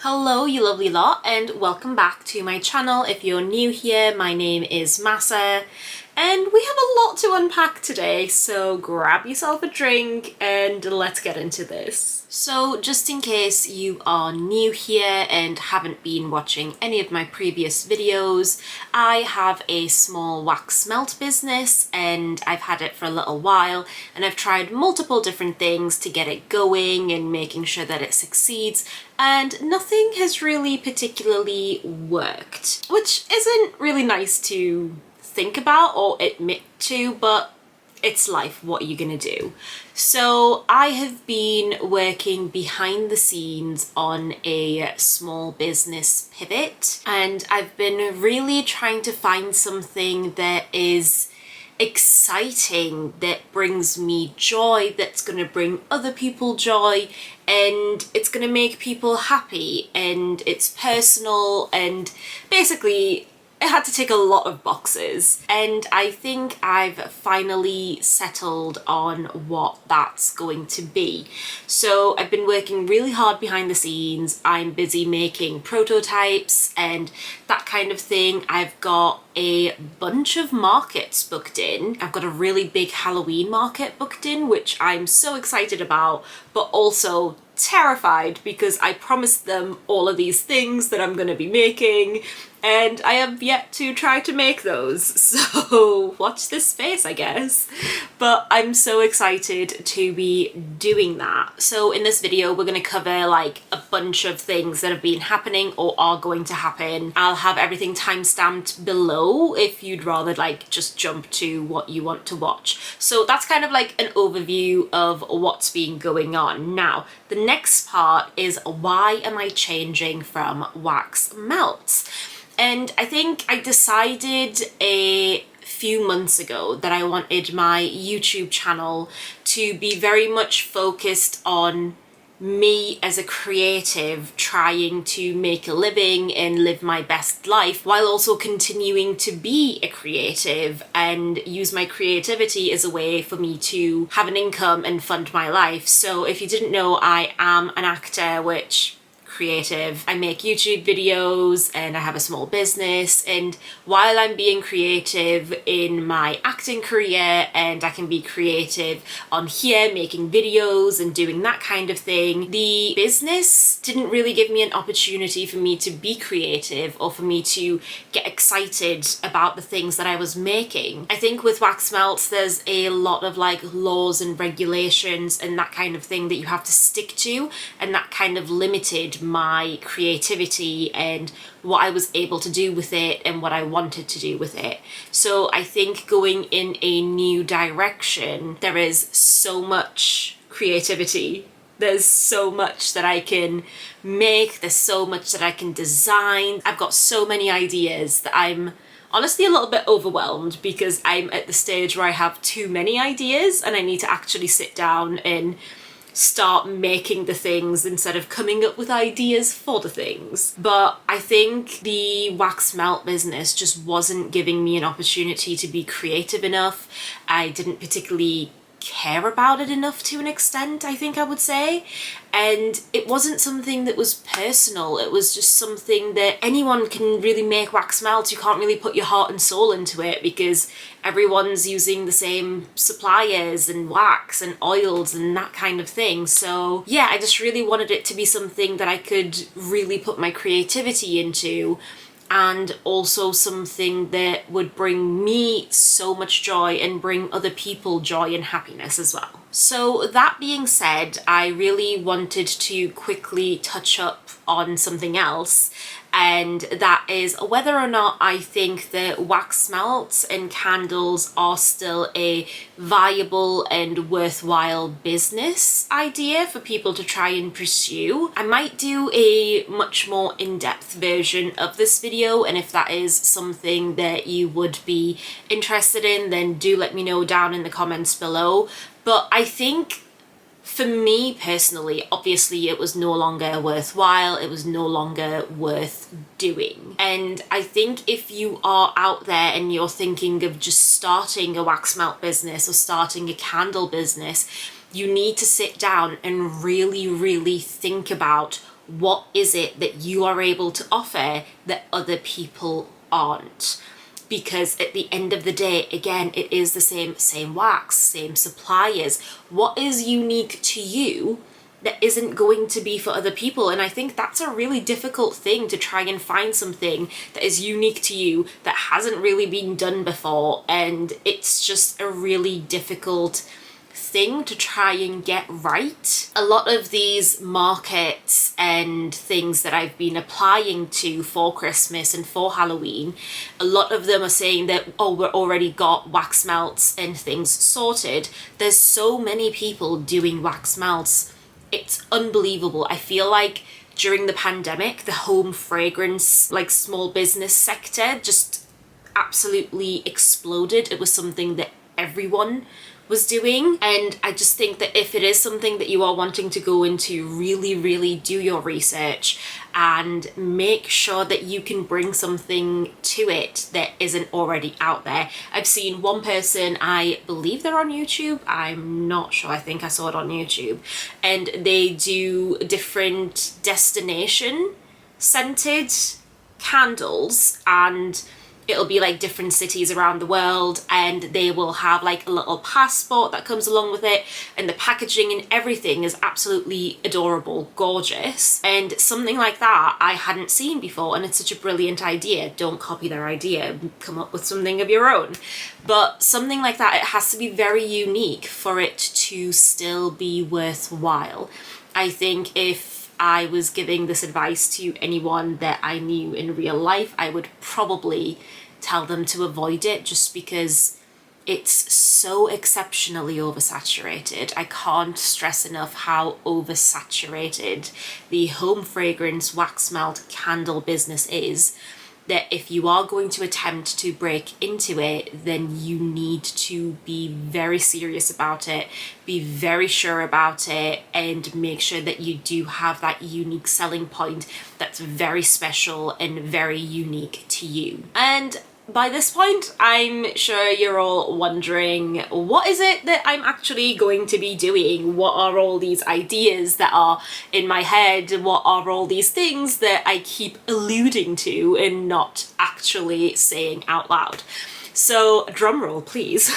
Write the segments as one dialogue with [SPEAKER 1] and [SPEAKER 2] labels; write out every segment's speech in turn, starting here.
[SPEAKER 1] Hello you lovely lot and welcome back to my channel. If you're new here, my name is Mahsa and we have a lot to unpack today, so grab yourself a drink and let's get into this. So just in case you are new here and haven't been watching any of my previous videos, I have a small wax melt business and I've had it for a little while and I've tried multiple different things to get it going and making sure that it succeeds, and nothing has really particularly worked, which isn't really nice to think about or admit to, but it's life. What are you gonna do? So I have been working behind the scenes on a small business pivot, and I've been really trying to find something that is exciting, that brings me joy, that's going to bring other people joy, and it's going to make people happy, and it's personal, and basically it had to tick a lot of boxes, and I think I've finally settled on what that's going to be. So I've been working really hard behind the scenes. I'm busy making prototypes and that kind of thing. I've got a bunch of markets booked in. I've got a really big Halloween market booked in, which I'm so excited about, but also terrified because I promised them all of these things that I'm going to be making and I have yet to try to make those, so watch this space, I guess. But I'm so excited to be doing that. So in this video we're going to cover like a bunch of things that have been happening or are going to happen. I'll have everything timestamped below if you'd rather like just jump to what you want to watch. So that's kind of like an overview of what's been going on. Now the next part is, why am I changing from wax melts? And I think I decided a few months ago that I wanted my YouTube channel to be very much focused on me as a creative trying to make a living and live my best life while also continuing to be a creative and use my creativity as a way for me to have an income and fund my life. So if you didn't know, I am an actor, which creative. I make YouTube videos and I have a small business, and while I'm being creative in my acting career and I can be creative on here making videos and doing that kind of thing, the business didn't really give me an opportunity for me to be creative or for me to get excited about the things that I was making. I think with wax melts there's a lot of like laws and regulations and that kind of thing that you have to stick to, and that kind of limited my creativity and what I was able to do with it and what I wanted to do with it. So I think going in a new direction, there is so much creativity. There's so much that I can make, there's so much that I can design. I've got so many ideas that I'm honestly a little bit overwhelmed because I'm at the stage where I have too many ideas and I need to actually sit down and start making the things instead of coming up with ideas for the things. But I think the wax melt business just wasn't giving me an opportunity to be creative enough. I didn't particularly care about it enough to an extent, I think I would say, and it wasn't something that was personal. It was just something that anyone can really make wax melt. You can't really put your heart and soul into it because everyone's using the same suppliers and wax and oils and that kind of thing. So yeah, I just really wanted it to be something that I could really put my creativity into, and also something that would bring me so much joy and bring other people joy and happiness as well. So that being said, I really wanted to quickly touch up on something else, and that is whether or not I think that wax melts and candles are still a viable and worthwhile business idea for people to try and pursue. I might do a much more in-depth version of this video, and if that is something that you would be interested in, then do let me know down in the comments below. But I think for me personally, obviously it was no longer worthwhile, it was no longer worth doing. And I think if you are out there and you're thinking of just starting a wax melt business or starting a candle business, you need to sit down and really think about what is it that you are able to offer that other people aren't? Because at the end of the day, again, it is the same wax, same suppliers. What is unique to you that isn't going to be for other people? And I think that's a really difficult thing, to try and find something that is unique to you that hasn't really been done before. And it's just a really difficult thing to try and get right. A lot of these markets and things that I've been applying to for Christmas and for Halloween, a lot of them are saying that, oh, we're already got wax melts and things sorted. There's so many people doing wax melts. It's unbelievable. I feel like during the pandemic, the home fragrance, like small business sector just absolutely exploded. It was something that everyone was doing. And I just think that if it is something that you are wanting to go into, really do your research and make sure that you can bring something to it that isn't already out there. I've seen one person, I believe they're on YouTube, I'm not sure, I think I saw it on YouTube, and they do different destination scented candles, and it'll be like different cities around the world, and they will have like a little passport that comes along with it, and the packaging and everything is absolutely adorable, gorgeous. And something like that I hadn't seen before, and it's such a brilliant idea. Don't copy their idea, come up with something of your own. But something like that, it has to be very unique for it to still be worthwhile. I think if I was giving this advice to anyone that I knew in real life, I would probably tell them to avoid it, just because it's so exceptionally oversaturated. I can't stress enough how oversaturated the home fragrance wax melt candle business is, that if you are going to attempt to break into it, then you need to be very serious about it, be very sure about it, and make sure that you do have that unique selling point that's very special and very unique to you. And by this point, I'm sure you're all wondering, what is it that I'm actually going to be doing? What are all these ideas that are in my head? What are all these things that I keep alluding to and not actually saying out loud? So, drum roll, please.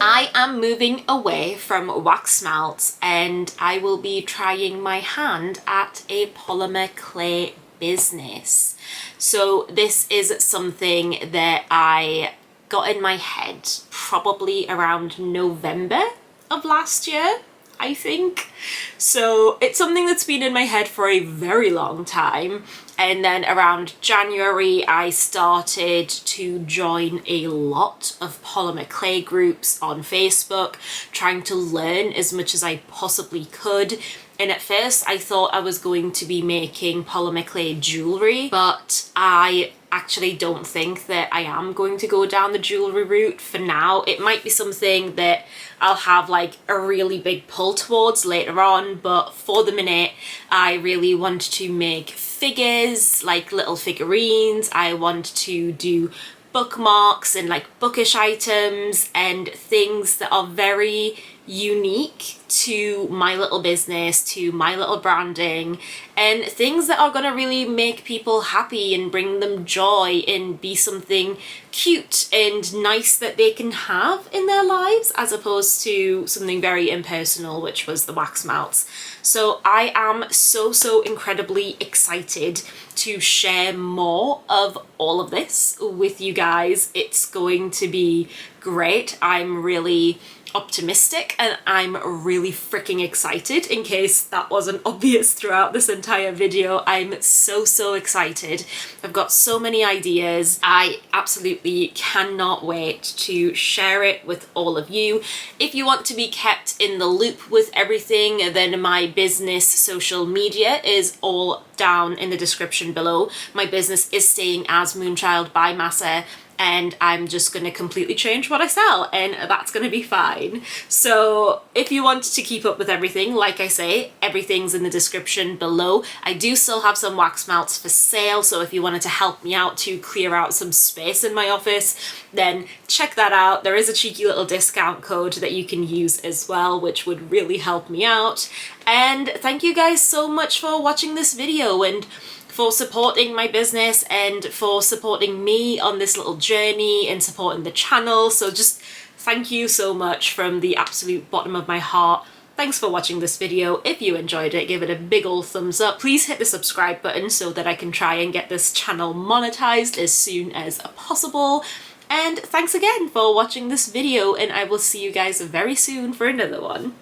[SPEAKER 1] I am moving away from wax melts, and I will be trying my hand at a polymer clay business. So this is something that I got in my head probably around November of last year, I think. So it's something that's been in my head for a very long time. And then around January, I started to join a lot of polymer clay groups on Facebook, trying to learn as much as I possibly could. And at first I thought I was going to be making polymer clay jewellery, but I actually don't think that I am going to go down the jewellery route for now. It might be something that I'll have like a really big pull towards later on, but for the minute I really want to make figures, like little figurines. I want to do bookmarks and like bookish items and things that are very unique to my little business, to my little branding, and things that are going to really make people happy and bring them joy and be something cute and nice that they can have in their lives, as opposed to something very impersonal, which was the wax melts. So I am so incredibly excited to share more of all of this with you guys. It's going to be great. I'm really optimistic and I'm really freaking excited, in case that wasn't obvious throughout this entire video. I'm so excited. I've got so many ideas. I absolutely cannot wait to share it with all of you. If you want to be kept in the loop with everything, then my business social media is all down in the description below. My business is staying as Moonchild by Mahsa and I'm just going to completely change what I sell, and that's going to be fine. So if you want to keep up with everything, like I say, everything's in the description below. I do still have some wax melts for sale, so if you wanted to help me out to clear out some space in my office, then check that out. There is a cheeky little discount code that you can use as well, which would really help me out. And thank you guys so much for watching this video and for supporting my business and for supporting me on this little journey and supporting the channel. So just thank you so much from the absolute bottom of my heart. Thanks for watching this video. If you enjoyed it, give it a big ol' thumbs up. Please hit the subscribe button so that I can try and get this channel monetized as soon as possible. And thanks again for watching this video, and I will see you guys very soon for another one.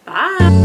[SPEAKER 1] Bye!